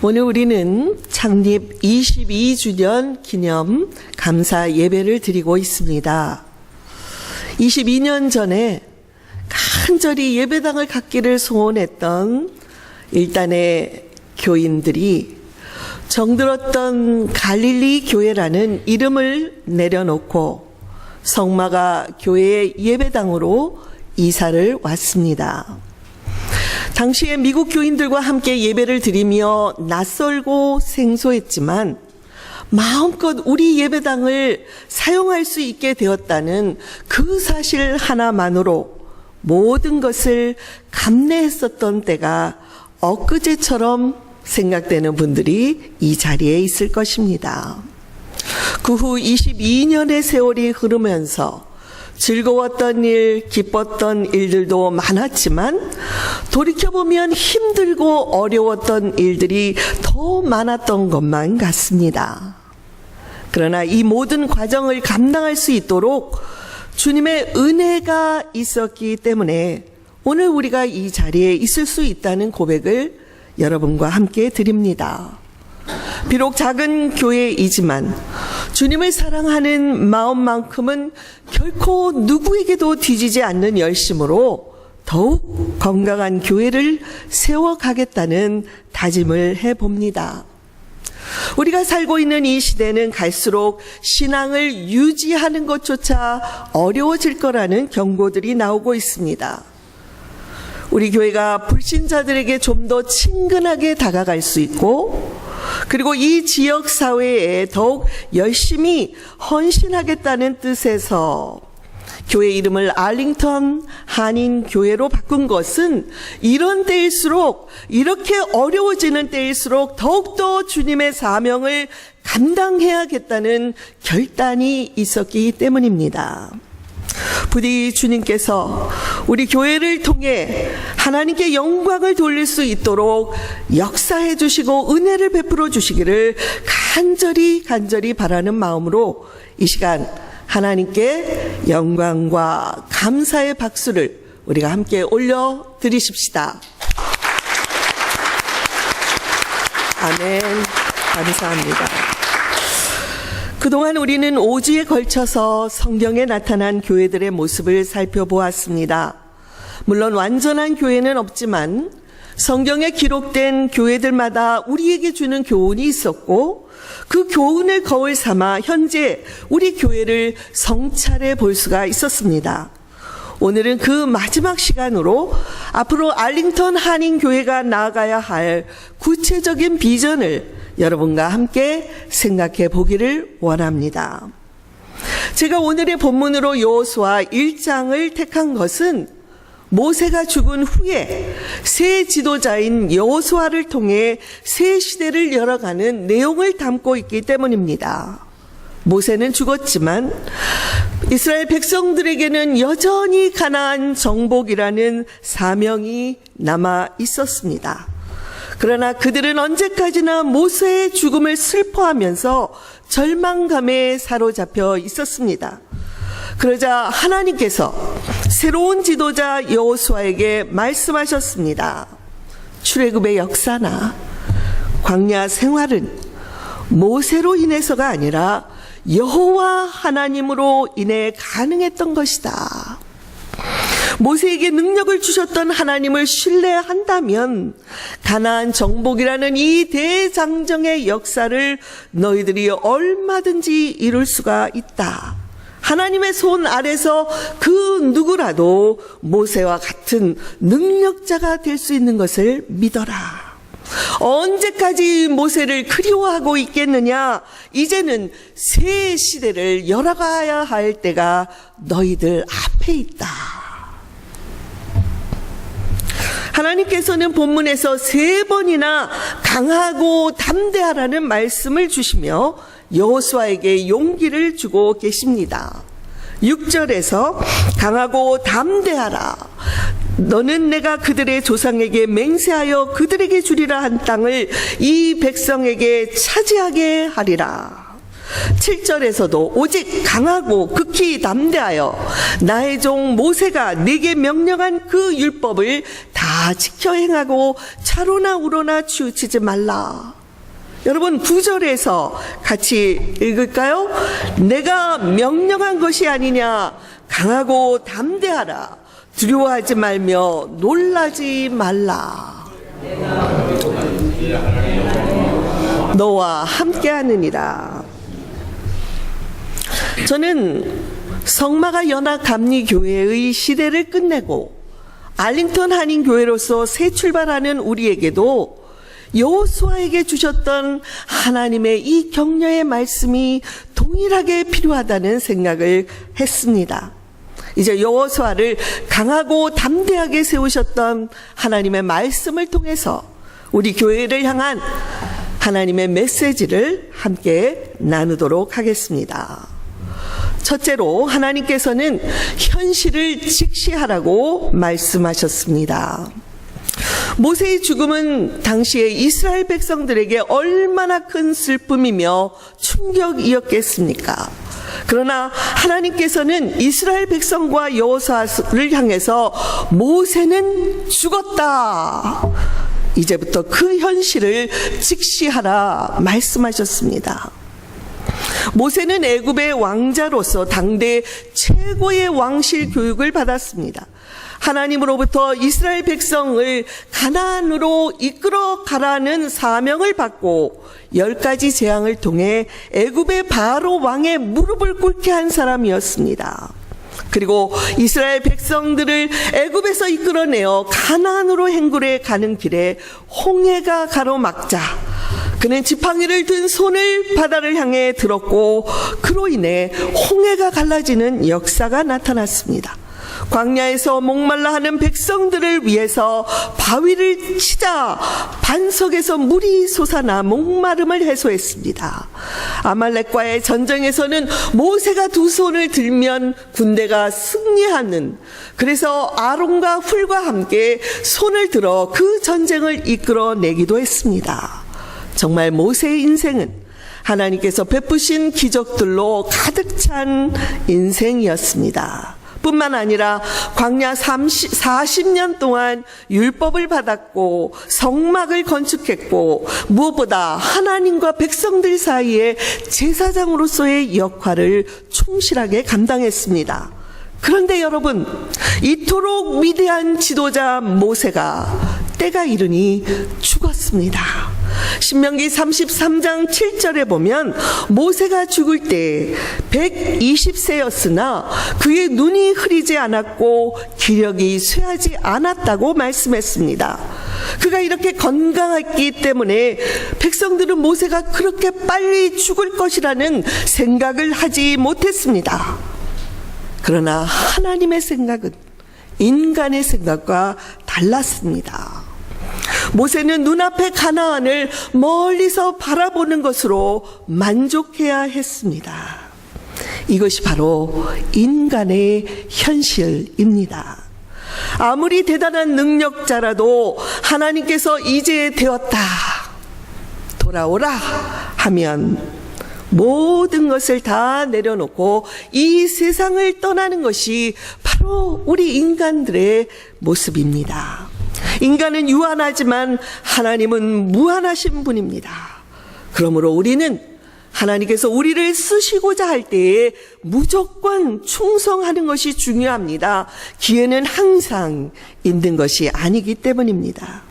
오늘 우리는 창립 22주년 기념 감사 예배를 드리고 있습니다. 22년 전에 간절히 예배당을 갖기를 소원했던 일단의 교인들이 정들었던 갈릴리 교회라는 이름을 내려놓고 성마가 교회의 예배당으로 이사를 왔습니다. 당시에 미국 교인들과 함께 예배를 드리며 낯설고 생소했지만 마음껏 우리 예배당을 사용할 수 있게 되었다는 그 사실 하나만으로 모든 것을 감내했었던 때가 엊그제처럼 생각되는 분들이 이 자리에 있을 것입니다. 그 후 22년의 세월이 흐르면서 즐거웠던 일, 기뻤던 일들도 많았지만 돌이켜보면 힘들고 어려웠던 일들이 더 많았던 것만 같습니다. 그러나 이 모든 과정을 감당할 수 있도록 주님의 은혜가 있었기 때문에 오늘 우리가 이 자리에 있을 수 있다는 고백을 여러분과 함께 드립니다. 비록 작은 교회이지만 주님을 사랑하는 마음만큼은 결코 누구에게도 뒤지지 않는 열심으로 더욱 건강한 교회를 세워가겠다는 다짐을 해봅니다. 우리가 살고 있는 이 시대는 갈수록 신앙을 유지하는 것조차 어려워질 거라는 경고들이 나오고 있습니다. 우리 교회가 불신자들에게 좀 더 친근하게 다가갈 수 있고 그리고 이 지역 사회에 더욱 열심히 헌신하겠다는 뜻에서 교회 이름을 알링턴 한인교회로 바꾼 것은 이런 때일수록 이렇게 어려워지는 때일수록 더욱더 주님의 사명을 감당해야겠다는 결단이 있었기 때문입니다. 부디 주님께서 우리 교회를 통해 하나님께 영광을 돌릴 수 있도록 역사해 주시고 은혜를 베풀어 주시기를 간절히 바라는 마음으로 이 시간 하나님께 영광과 감사의 박수를 우리가 함께 올려드리십시다. 아멘. 감사합니다. 그동안 우리는 5주에 걸쳐서 성경에 나타난 교회들의 모습을 살펴보았습니다. 물론 완전한 교회는 없지만 성경에 기록된 교회들마다 우리에게 주는 교훈이 있었고 그 교훈을 거울 삼아 현재 우리 교회를 성찰해 볼 수가 있었습니다. 오늘은 그 마지막 시간으로 앞으로 알링턴 한인교회가 나아가야 할 구체적인 비전을 여러분과 함께 생각해 보기를 원합니다. 제가 오늘의 본문으로 여호수아 1장을 택한 것은 모세가 죽은 후에 새 지도자인 여호수아를 통해 새 시대를 열어가는 내용을 담고 있기 때문입니다. 모세는 죽었지만 이스라엘 백성들에게는 여전히 가나안 정복이라는 사명이 남아 있었습니다. 그러나 그들은 언제까지나 모세의 죽음을 슬퍼하면서 절망감에 사로잡혀 있었습니다. 그러자 하나님께서 새로운 지도자 여호수아에게 말씀하셨습니다. 출애굽의 역사나 광야 생활은 모세로 인해서가 아니라 여호와 하나님으로 인해 가능했던 것이다. 모세에게 능력을 주셨던 하나님을 신뢰한다면 가나안 정복이라는 이 대장정의 역사를 너희들이 얼마든지 이룰 수가 있다. 하나님의 손 아래서 그 누구라도 모세와 같은 능력자가 될 수 있는 것을 믿어라. 언제까지 모세를 그리워하고 있겠느냐? 이제는 새 시대를 열어가야 할 때가 너희들 앞에 있다. 하나님께서는 본문에서 3번이나 강하고 담대하라는 말씀을 주시며 여호수아에게 용기를 주고 계십니다. 6절에서 강하고 담대하라. 너는 내가 그들의 조상에게 맹세하여 그들에게 주리라 한 땅을 이 백성에게 차지하게 하리라. 7절에서도 오직 강하고 극히 담대하여 나의 종 모세가 네게 명령한 그 율법을 다 다 지켜 행하고 차로나 우로나 치우치지 말라. 여러분 9절에서 같이 읽을까요? 내가 명령한 것이 아니냐. 강하고 담대하라. 두려워하지 말며 놀라지 말라. 너와 함께하느니라. 저는 성마가 연합감리교회의 시대를 끝내고 알링턴 한인교회로서 새 출발하는 우리에게도 여호수아에게 주셨던 하나님의 이 격려의 말씀이 동일하게 필요하다는 생각을 했습니다. 이제 여호수아를 강하고 담대하게 세우셨던 하나님의 말씀을 통해서 우리 교회를 향한 하나님의 메시지를 함께 나누도록 하겠습니다. 첫째로 하나님께서는 현실을 직시하라고 말씀하셨습니다. 모세의 죽음은 당시에 이스라엘 백성들에게 얼마나 큰 슬픔이며 충격이었겠습니까? 그러나 하나님께서는 이스라엘 백성과 여호수아를 향해서 모세는 죽었다. 이제부터 그 현실을 직시하라 말씀하셨습니다. 모세는 애굽의 왕자로서 당대 최고의 왕실 교육을 받았습니다. 하나님으로부터 이스라엘 백성을 가나안으로 이끌어 가라는 사명을 받고 10가지 재앙을 통해 애굽의 바로 왕의 무릎을 꿇게 한 사람이었습니다. 그리고 이스라엘 백성들을 애굽에서 이끌어내어 가나안으로 행군해 가는 길에 홍해가 가로막자 그는 지팡이를 든 손을 바다를 향해 들었고 그로 인해 홍해가 갈라지는 역사가 나타났습니다. 광야에서 목말라 하는 백성들을 위해서 바위를 치자 반석에서 물이 솟아나 목마름을 해소했습니다. 아말렉과의 전쟁에서는 모세가 두 손을 들면 군대가 승리하는, 그래서 아론과 훌과 함께 손을 들어 그 전쟁을 이끌어내기도 했습니다. 정말 모세의 인생은 하나님께서 베푸신 기적들로 가득 찬 인생이었습니다. 뿐만 아니라 광야 40년 동안 율법을 받았고 성막을 건축했고 무엇보다 하나님과 백성들 사이에 제사장으로서의 역할을 충실하게 감당했습니다. 그런데 여러분, 이토록 위대한 지도자 모세가 때가 이르니 죽었습니다. 신명기 33장 7절에 보면 모세가 죽을 때 120세였으나 그의 눈이 흐리지 않았고 기력이 쇠하지 않았다고 말씀했습니다. 그가 이렇게 건강했기 때문에 백성들은 모세가 그렇게 빨리 죽을 것이라는 생각을 하지 못했습니다. 그러나 하나님의 생각은 인간의 생각과 달랐습니다. 모세는 눈앞의 가나안을 멀리서 바라보는 것으로 만족해야 했습니다. 이것이 바로 인간의 현실입니다. 아무리 대단한 능력자라도 하나님께서 이제 되었다, 돌아오라 하면 모든 것을 다 내려놓고 이 세상을 떠나는 것이 바로 우리 인간들의 모습입니다. 인간은 유한하지만 하나님은 무한하신 분입니다. 그러므로 우리는 하나님께서 우리를 쓰시고자 할 때에 무조건 충성하는 것이 중요합니다. 기회는 항상 있는 것이 아니기 때문입니다.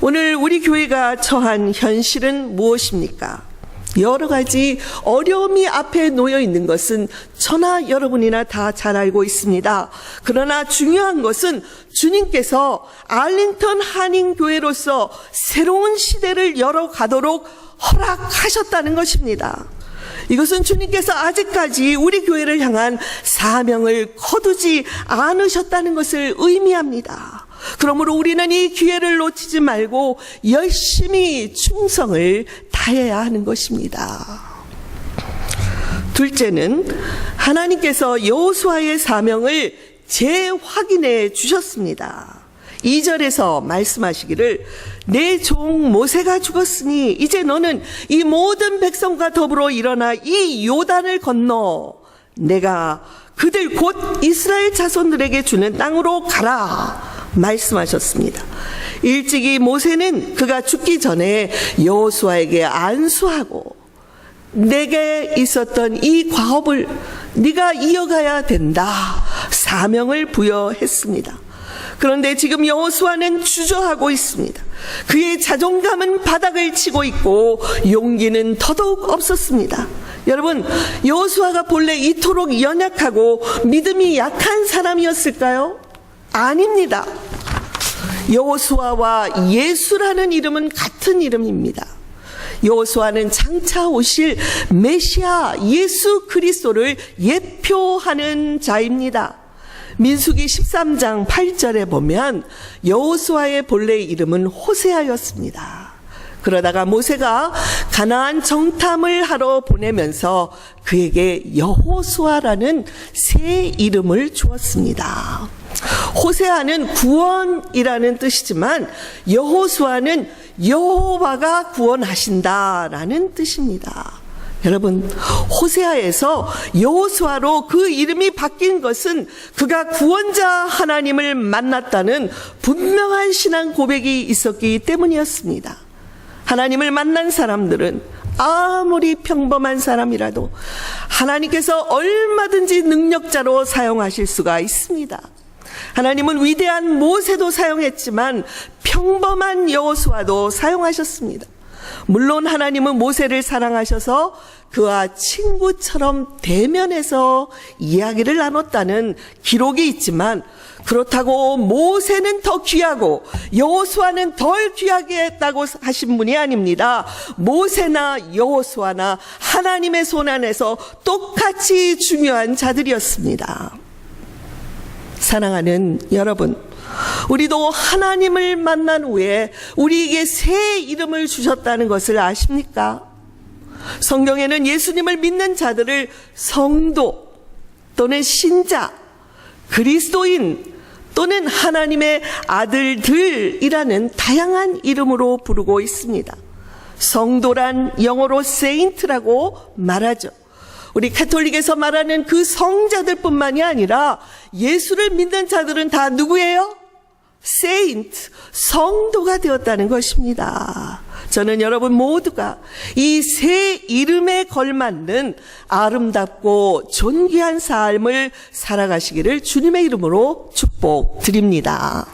오늘 우리 교회가 처한 현실은 무엇입니까? 여러 가지 어려움이 앞에 놓여 있는 것은 저나 여러분이나 다 잘 알고 있습니다. 그러나 중요한 것은 주님께서 알링턴 한인교회로서 새로운 시대를 열어가도록 허락하셨다는 것입니다. 이것은 주님께서 아직까지 우리 교회를 향한 사명을 거두지 않으셨다는 것을 의미합니다. 그러므로 우리는 이 기회를 놓치지 말고 열심히 충성을 다해야 하는 것입니다. 둘째는 하나님께서 여호수아의 사명을 재확인해 주셨습니다. 2절에서 말씀하시기를 내 종 모세가 죽었으니 이제 너는 이 모든 백성과 더불어 일어나 이 요단을 건너 내가 그들 곧 이스라엘 자손들에게 주는 땅으로 가라 말씀하셨습니다. 일찍이 모세는 그가 죽기 전에 여호수아에게 안수하고 내게 있었던 이 과업을 네가 이어가야 된다, 사명을 부여했습니다. 그런데 지금 여호수아는 주저하고 있습니다. 그의 자존감은 바닥을 치고 있고 용기는 더더욱 없었습니다. 여러분, 여호수아가 본래 이토록 연약하고 믿음이 약한 사람이었을까요? 아닙니다. 여호수아와 예수라는 이름은 같은 이름입니다. 여호수아는 장차 오실 메시아 예수 그리스도를 예표하는 자입니다. 민수기 13장 8절에 보면 여호수아의 본래 이름은 호세아였습니다. 그러다가 모세가 가나안 정탐을 하러 보내면서 그에게 여호수아라는 새 이름을 주었습니다. 호세아는 구원이라는 뜻이지만 여호수아는 여호와가 구원하신다라는 뜻입니다. 여러분, 호세아에서 여호수아로 그 이름이 바뀐 것은 그가 구원자 하나님을 만났다는 분명한 신앙 고백이 있었기 때문이었습니다. 하나님을 만난 사람들은 아무리 평범한 사람이라도 하나님께서 얼마든지 능력자로 사용하실 수가 있습니다. 하나님은 위대한 모세도 사용했지만 평범한 여호수아도 사용하셨습니다. 물론 하나님은 모세를 사랑하셔서 그와 친구처럼 대면해서 이야기를 나눴다는 기록이 있지만, 그렇다고 모세는 더 귀하고 여호수아는 덜 귀하게 했다고 하신 분이 아닙니다. 모세나 여호수아나 하나님의 손 안에서 똑같이 중요한 자들이었습니다. 사랑하는 여러분, 우리도 하나님을 만난 후에 우리에게 새 이름을 주셨다는 것을 아십니까? 성경에는 예수님을 믿는 자들을 성도 또는 신자, 그리스도인 또는 하나님의 아들들이라는 다양한 이름으로 부르고 있습니다. 성도란 영어로 세인트라고 말하죠. 우리 가톨릭에서 말하는 그 성자들뿐만이 아니라 예수를 믿는 자들은 다 누구예요? 세인트, 성도가 되었다는 것입니다. 저는 여러분 모두가 이 새 이름에 걸맞는 아름답고 존귀한 삶을 살아가시기를 주님의 이름으로 축복드립니다.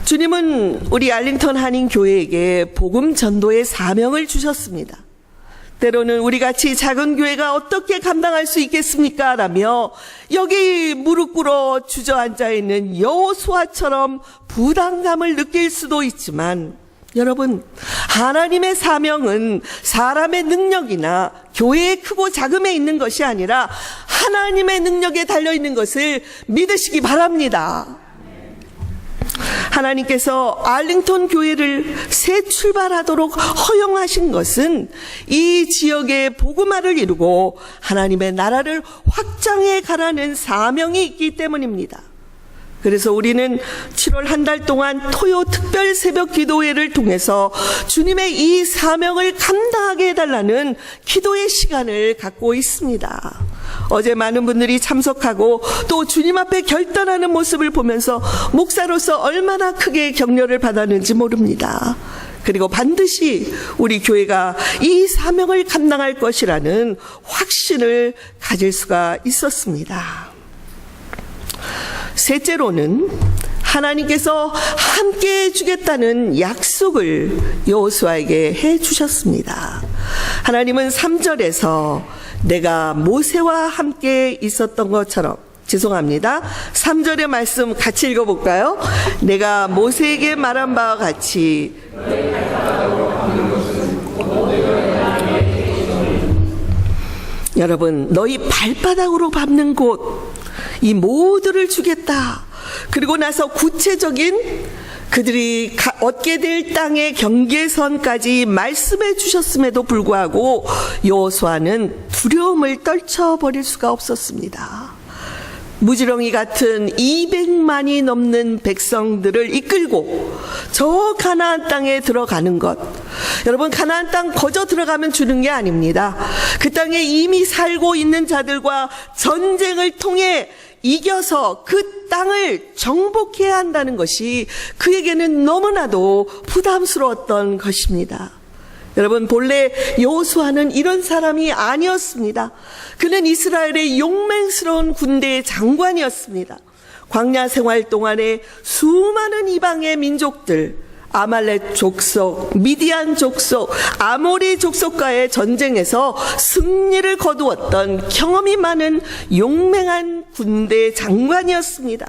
주님은 우리 알링턴 한인교회에게 복음 전도의 사명을 주셨습니다. 때로는 우리같이 작은 교회가 어떻게 감당할 수 있겠습니까? 라며 여기 무릎 꿇어 주저앉아 있는 여호수아처럼 부담감을 느낄 수도 있지만, 여러분, 하나님의 사명은 사람의 능력이나 교회의 크고 작음에 있는 것이 아니라 하나님의 능력에 달려있는 것을 믿으시기 바랍니다. 하나님께서 알링턴 교회를 새 출발하도록 허용하신 것은 이 지역의 복음화를 이루고 하나님의 나라를 확장해 가라는 사명이 있기 때문입니다. 그래서 우리는 7월 한 달 동안 토요 특별 새벽 기도회를 통해서 주님의 이 사명을 감당하게 해달라는 기도의 시간을 갖고 있습니다. 어제 많은 분들이 참석하고 또 주님 앞에 결단하는 모습을 보면서 목사로서 얼마나 크게 격려를 받았는지 모릅니다. 그리고 반드시 우리 교회가 이 사명을 감당할 것이라는 확신을 가질 수가 있었습니다. 셋째로는 하나님께서 함께 해주겠다는 약속을 여호수아에게 해주셨습니다. 하나님은 3절에서 내가 모세와 함께 있었던 것처럼, 죄송합니다. 3절의 말씀 같이 읽어볼까요? 내가 모세에게 말한 바와 같이 여러분, 너희 발바닥으로 밟는 곳, 이 모두를 주겠다. 그리고 나서 구체적인 그들이 얻게 될 땅의 경계선까지 말씀해 주셨음에도 불구하고 여호수아는 두려움을 떨쳐버릴 수가 없었습니다. 무지렁이 같은 200만이 넘는 백성들을 이끌고 저 가나안 땅에 들어가는 것, 여러분, 가나안 땅 거저 들어가면 주는 게 아닙니다. 그 땅에 이미 살고 있는 자들과 전쟁을 통해 이겨서 그 땅을 정복해야 한다는 것이 그에게는 너무나도 부담스러웠던 것입니다. 여러분, 본래 여호수아는 이런 사람이 아니었습니다. 그는 이스라엘의 용맹스러운 군대의 장관이었습니다. 광야 생활 동안에 수많은 이방의 민족들, 아말렉 족속, 미디안 족속, 아모리 족속과의 전쟁에서 승리를 거두었던 경험이 많은 용맹한 군대 장관이었습니다.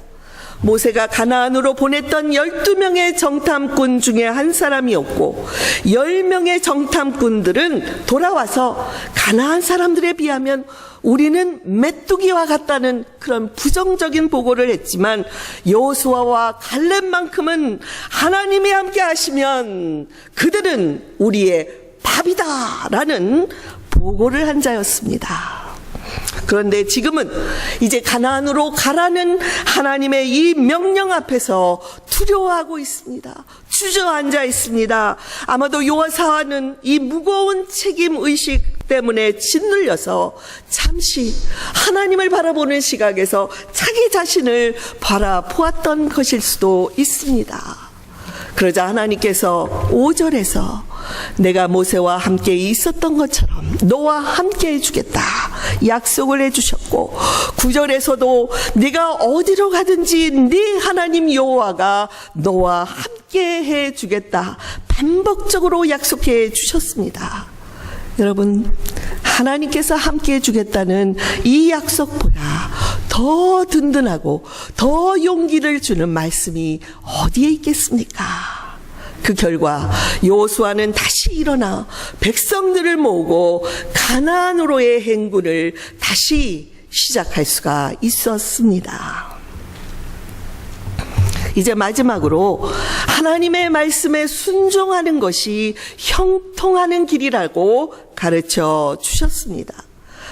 모세가 가나안으로 보냈던 12명의 정탐꾼 중에 한 사람이었고 10명의 정탐꾼들은 돌아와서 가나안 사람들에 비하면 우리는 메뚜기와 같다는 그런 부정적인 보고를 했지만 여호수아와 갈렙만큼은 하나님이 함께 하시면 그들은 우리의 밥이다라는 보고를 한 자였습니다. 그런데 지금은 이제 가나안으로 가라는 하나님의 이 명령 앞에서 두려워하고 있습니다. 주저앉아 있습니다. 아마도 여호수아는 이 무거운 책임 의식 때문에 짓눌려서 잠시 하나님을 바라보는 시각에서 자기 자신을 바라보았던 것일 수도 있습니다. 그러자 하나님께서 5절에서 내가 모세와 함께 있었던 것처럼 너와 함께 해주겠다 약속을 해주셨고 9절에서도 네가 어디로 가든지 네 하나님 여호와가 너와 함께 해주겠다 반복적으로 약속해 주셨습니다. 여러분, 하나님께서 함께 해주겠다는 이 약속보다 더 든든하고 더 용기를 주는 말씀이 어디에 있겠습니까? 그 결과 여호수아는 다시 일어나 백성들을 모으고 가나안으로의 행군을 다시 시작할 수가 있었습니다. 이제 마지막으로 하나님의 말씀에 순종하는 것이 형통하는 길이라고 가르쳐 주셨습니다.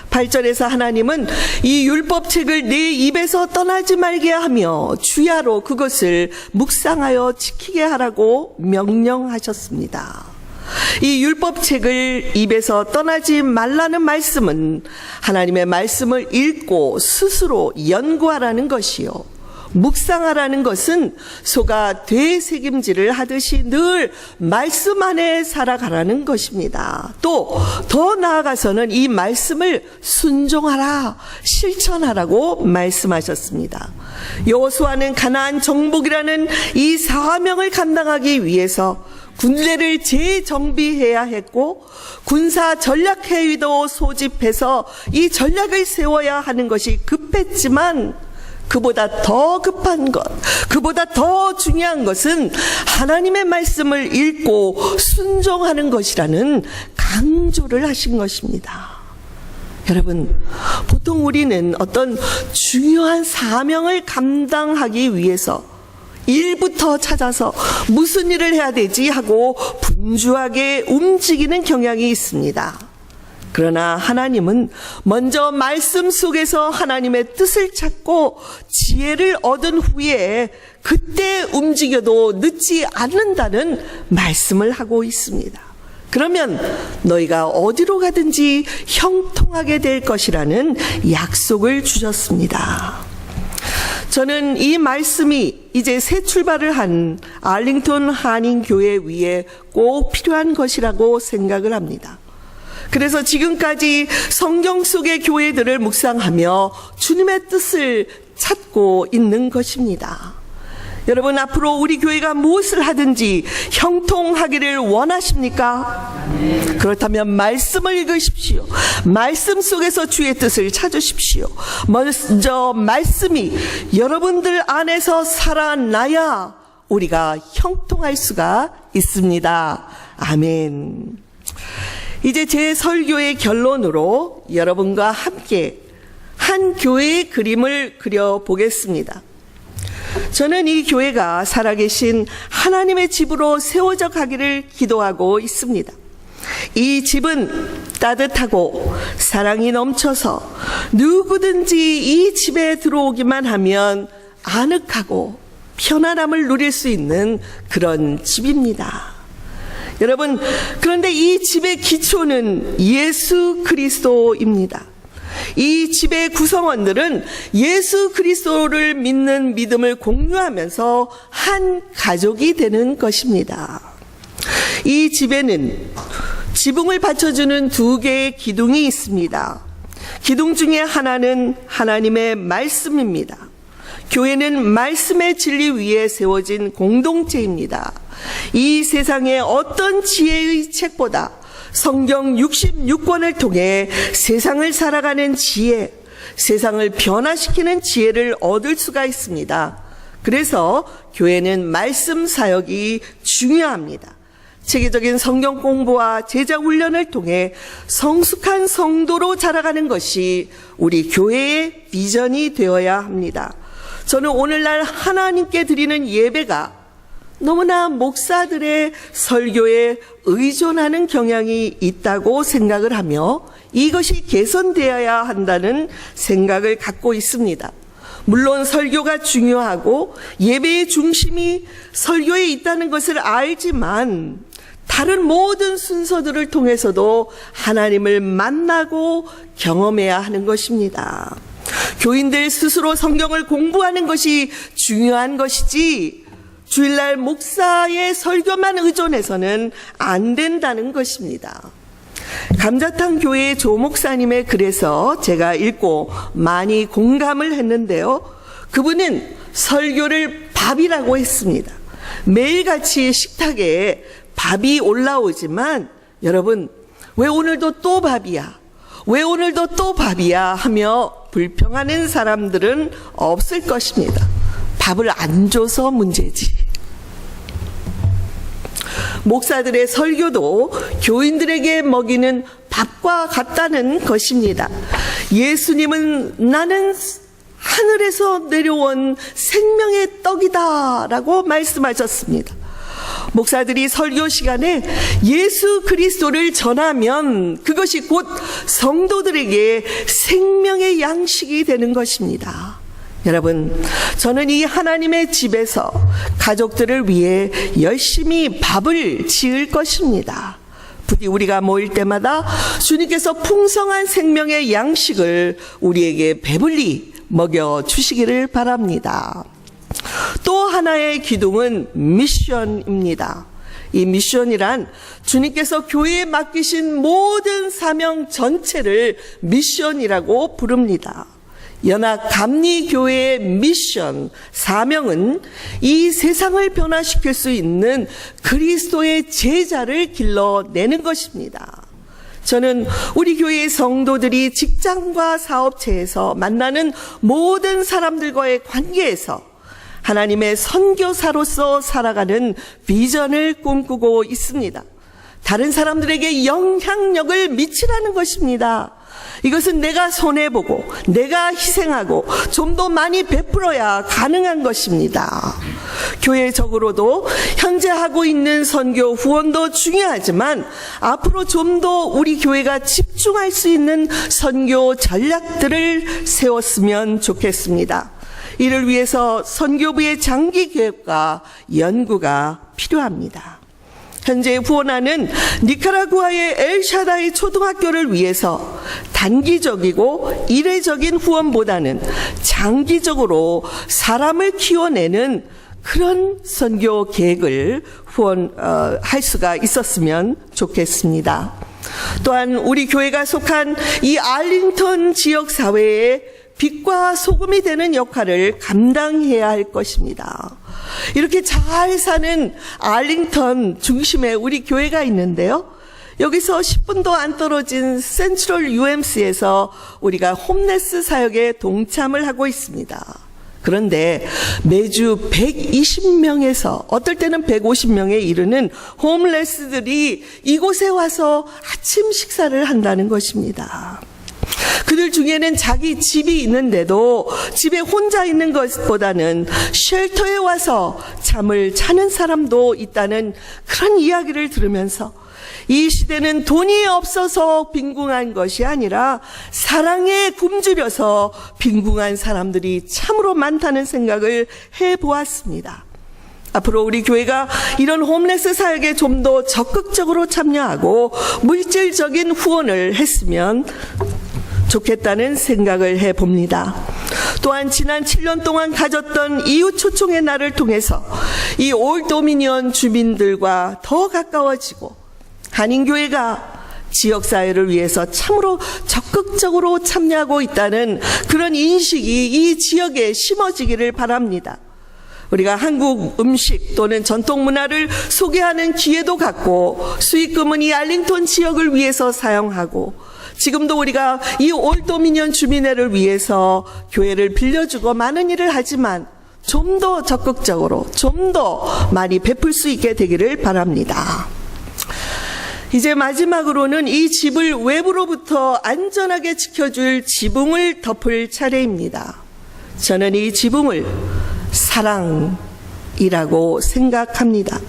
8절에서 하나님은 이 율법책을 내 입에서 떠나지 말게 하며 주야로 그것을 묵상하여 지키게 하라고 명령하셨습니다. 이 율법책을 입에서 떠나지 말라는 말씀은 하나님의 말씀을 읽고 스스로 연구하라는 것이요, 묵상하라는 것은 소가 되새김질을 하듯이 늘 말씀 안에 살아가라는 것입니다. 또 더 나아가서는 이 말씀을 순종하라, 실천하라고 말씀하셨습니다. 여호수아는 가나안 정복이라는 이 사명을 감당하기 위해서 군대를 재정비해야 했고 군사 전략회의도 소집해서 이 전략을 세워야 하는 것이 급했지만 그보다 더 급한 것, 그보다 더 중요한 것은 하나님의 말씀을 읽고 순종하는 것이라는 강조를 하신 것입니다. 여러분, 보통 우리는 어떤 중요한 사명을 감당하기 위해서 일부터 찾아서 무슨 일을 해야 되지 하고 분주하게 움직이는 경향이 있습니다. 그러나 하나님은 먼저 말씀 속에서 하나님의 뜻을 찾고 지혜를 얻은 후에 그때 움직여도 늦지 않는다는 말씀을 하고 있습니다. 그러면 너희가 어디로 가든지 형통하게 될 것이라는 약속을 주셨습니다. 저는 이 말씀이 이제 새 출발을 한 알링턴 한인교회 위에 꼭 필요한 것이라고 생각을 합니다. 그래서 지금까지 성경 속의 교회들을 묵상하며 주님의 뜻을 찾고 있는 것입니다. 여러분, 앞으로 우리 교회가 무엇을 하든지 형통하기를 원하십니까? 그렇다면 말씀을 읽으십시오. 말씀 속에서 주의 뜻을 찾으십시오. 먼저 말씀이 여러분들 안에서 살아나야 우리가 형통할 수가 있습니다. 아멘. 이제 제 설교의 결론으로 여러분과 함께 한 교회의 그림을 그려보겠습니다. 저는 이 교회가 살아계신 하나님의 집으로 세워져 가기를 기도하고 있습니다. 이 집은 따뜻하고 사랑이 넘쳐서 누구든지 이 집에 들어오기만 하면 아늑하고 편안함을 누릴 수 있는 그런 집입니다. 여러분, 그런데 이 집의 기초는 예수 그리스도입니다. 이 집의 구성원들은 예수 그리스도를 믿는 믿음을 공유하면서 한 가족이 되는 것입니다. 이 집에는 지붕을 받쳐주는 2개의 기둥이 있습니다. 기둥 중에 하나는 하나님의 말씀입니다. 교회는 말씀의 진리 위에 세워진 공동체입니다. 이 세상의 어떤 지혜의 책보다 성경 66권을 통해 세상을 살아가는 지혜, 세상을 변화시키는 지혜를 얻을 수가 있습니다. 그래서 교회는 말씀 사역이 중요합니다. 체계적인 성경 공부와 제자 훈련을 통해 성숙한 성도로 자라가는 것이 우리 교회의 비전이 되어야 합니다. 저는 오늘날 하나님께 드리는 예배가 너무나 목사들의 설교에 의존하는 경향이 있다고 생각을 하며 이것이 개선되어야 한다는 생각을 갖고 있습니다. 물론 설교가 중요하고 예배의 중심이 설교에 있다는 것을 알지만 다른 모든 순서들을 통해서도 하나님을 만나고 경험해야 하는 것입니다. 교인들 스스로 성경을 공부하는 것이 중요한 것이지 주일날 목사의 설교만 의존해서는 안 된다는 것입니다. 감자탕 교회의 조 목사님의 글에서 제가 읽고 많이 공감을 했는데요. 그분은 설교를 밥이라고 했습니다. 매일같이 식탁에 밥이 올라오지만 여러분, 왜 오늘도 또 밥이야? 왜 오늘도 또 밥이야? 하며 불평하는 사람들은 없을 것입니다. 밥을 안 줘서 문제지. 목사들의 설교도 교인들에게 먹이는 밥과 같다는 것입니다. 예수님은 나는 하늘에서 내려온 생명의 떡이다 라고 말씀하셨습니다. 목사들이 설교 시간에 예수 그리스도를 전하면 그것이 곧 성도들에게 생명의 양식이 되는 것입니다. 여러분, 저는 이 하나님의 집에서 가족들을 위해 열심히 밥을 지을 것입니다. 부디 우리가 모일 때마다 주님께서 풍성한 생명의 양식을 우리에게 배불리 먹여주시기를 바랍니다. 또 하나의 기둥은 미션입니다. 이 미션이란 주님께서 교회에 맡기신 모든 사명 전체를 미션이라고 부릅니다. 연합 감리교회의 미션, 사명은 이 세상을 변화시킬 수 있는 그리스도의 제자를 길러내는 것입니다. 저는 우리 교회의 성도들이 직장과 사업체에서 만나는 모든 사람들과의 관계에서 하나님의 선교사로서 살아가는 비전을 꿈꾸고 있습니다. 다른 사람들에게 영향력을 미치라는 것입니다. 이것은 내가 손해보고 내가 희생하고 좀 더 많이 베풀어야 가능한 것입니다. 교회적으로도 현재 하고 있는 선교 후원도 중요하지만 앞으로 좀 더 우리 교회가 집중할 수 있는 선교 전략들을 세웠으면 좋겠습니다. 이를 위해서 선교부의 장기 계획과 연구가 필요합니다. 현재 후원하는 니카라구아의 엘샤다이 초등학교를 위해서 단기적이고 이례적인 후원보다는 장기적으로 사람을 키워내는 그런 선교 계획을 후원할 수가 있었으면 좋겠습니다. 또한 우리 교회가 속한 이 알링턴 지역 사회에 빛과 소금이 되는 역할을 감당해야 할 것입니다. 이렇게 잘 사는 알링턴 중심에 우리 교회가 있는데요. 여기서 10분도 안 떨어진 센트럴 UMC에서 우리가 홈레스 사역에 동참을 하고 있습니다. 그런데 매주 120명에서 어떨 때는 150명에 이르는 홈레스들이 이곳에 와서 아침 식사를 한다는 것입니다. 그들 중에는 자기 집이 있는데도 집에 혼자 있는 것보다는 쉘터에 와서 잠을 자는 사람도 있다는 그런 이야기를 들으면서 이 시대는 돈이 없어서 빈궁한 것이 아니라 사랑에 굶주려서 빈궁한 사람들이 참으로 많다는 생각을 해보았습니다. 앞으로 우리 교회가 이런 홈레스 사역에 좀 더 적극적으로 참여하고 물질적인 후원을 했으면 좋겠다는 생각을 해봅니다. 또한 지난 7년 동안 가졌던 이웃 초청의 날을 통해서 이 올도미니언 주민들과 더 가까워지고 한인교회가 지역사회를 위해서 참으로 적극적으로 참여하고 있다는 그런 인식이 이 지역에 심어지기를 바랍니다. 우리가 한국 음식 또는 전통 문화를 소개하는 기회도 갖고 수익금은 이 알링턴 지역을 위해서 사용하고 지금도 우리가 이 올도미니언 주민회를 위해서 교회를 빌려주고 많은 일을 하지만 좀 더 적극적으로 좀 더 많이 베풀 수 있게 되기를 바랍니다. 이제 마지막으로는 이 집을 외부로부터 안전하게 지켜줄 지붕을 덮을 차례입니다. 저는 이 지붕을 사랑이라고 생각합니다.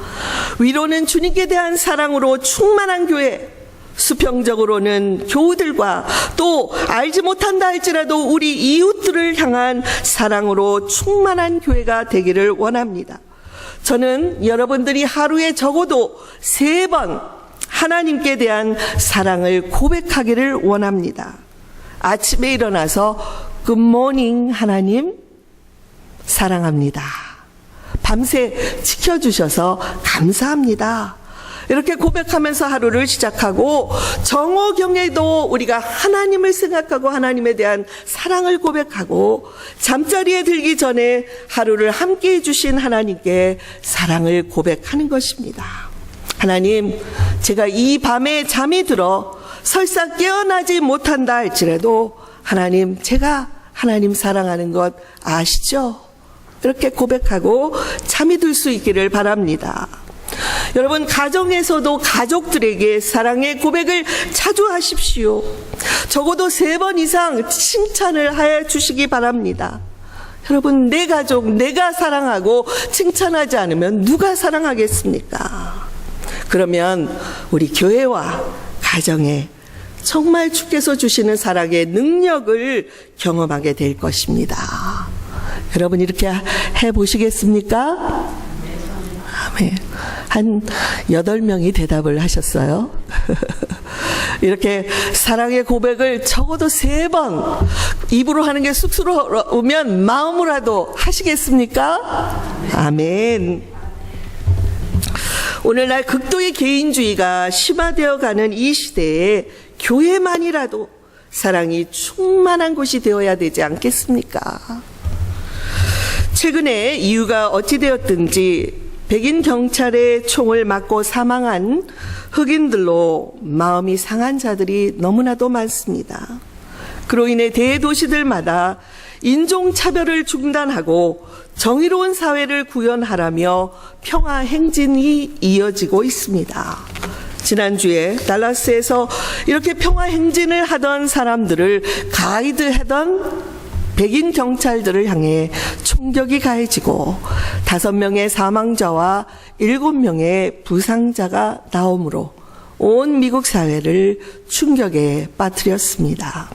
위로는 주님께 대한 사랑으로 충만한 교회, 수평적으로는 교우들과 또 알지 못한다 할지라도 우리 이웃들을 향한 사랑으로 충만한 교회가 되기를 원합니다. 저는 여러분들이 하루에 적어도 3번 하나님께 대한 사랑을 고백하기를 원합니다. 아침에 일어나서 굿모닝 하나님 사랑합니다. 밤새 지켜주셔서 감사합니다. 이렇게 고백하면서 하루를 시작하고 정오경에도 우리가 하나님을 생각하고 하나님에 대한 사랑을 고백하고 잠자리에 들기 전에 하루를 함께 해주신 하나님께 사랑을 고백하는 것입니다. 하나님, 제가 이 밤에 잠이 들어 설사 깨어나지 못한다 할지라도 하나님, 제가 하나님 사랑하는 것 아시죠? 이렇게 고백하고 잠이 들 수 있기를 바랍니다. 여러분, 가정에서도 가족들에게 사랑의 고백을 자주 하십시오. 적어도 3번 이상 칭찬을 해 주시기 바랍니다. 여러분, 내 가족, 내가 사랑하고 칭찬하지 않으면 누가 사랑하겠습니까? 그러면 우리 교회와 가정에 정말 주께서 주시는 사랑의 능력을 경험하게 될 것입니다. 여러분, 이렇게 해보시겠습니까? 아멘. 한 8명이 대답을 하셨어요. 이렇게 사랑의 고백을 적어도 3번 입으로 하는 게 쑥스러우면 마음으로라도 하시겠습니까? 아멘. 오늘날 극도의 개인주의가 심화되어 가는 이 시대에 교회만이라도 사랑이 충만한 곳이 되어야 되지 않겠습니까? 최근에 이유가 어찌되었든지 백인 경찰의 총을 맞고 사망한 흑인들로 마음이 상한 자들이 너무나도 많습니다. 그로 인해 대도시들마다 인종차별을 중단하고 정의로운 사회를 구현하라며 평화 행진이 이어지고 있습니다. 지난주에 달라스에서 이렇게 평화 행진을 하던 사람들을 가이드하던 백인 경찰들을 향해 총격이 가해지고 5명의 사망자와 7명의 부상자가 나오므로 온 미국 사회를 충격에 빠뜨렸습니다.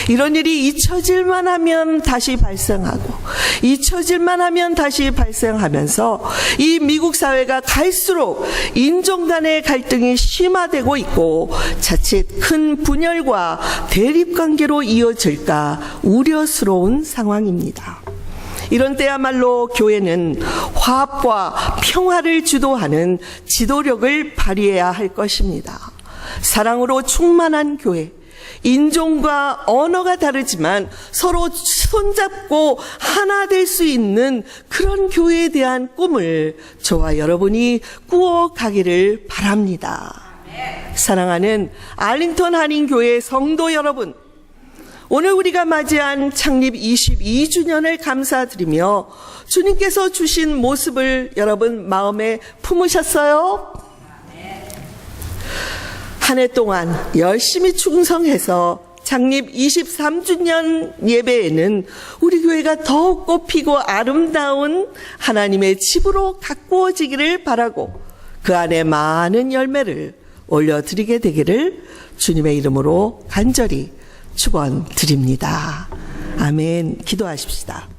이런 일이 잊혀질만 하면 다시 발생하고 잊혀질만 하면 다시 발생하면서 이 미국 사회가 갈수록 인종 간의 갈등이 심화되고 있고 자칫 큰 분열과 대립관계로 이어질까 우려스러운 상황입니다. 이런 때야말로 교회는 화합과 평화를 주도하는 지도력을 발휘해야 할 것입니다. 사랑으로 충만한 교회, 인종과 언어가 다르지만 서로 손잡고 하나 될 수 있는 그런 교회에 대한 꿈을 저와 여러분이 꾸어가기를 바랍니다. 사랑하는 알링턴 한인교회 성도 여러분, 오늘 우리가 맞이한 창립 22주년을 감사드리며 주님께서 주신 모습을 여러분 마음에 품으셨어요? 한 해 동안 열심히 충성해서 창립 23주년 예배에는 우리 교회가 더욱 꽃피고 아름다운 하나님의 집으로 가꾸어지기를 바라고 그 안에 많은 열매를 올려드리게 되기를 주님의 이름으로 간절히 축원드립니다. 아멘. 기도하십시다.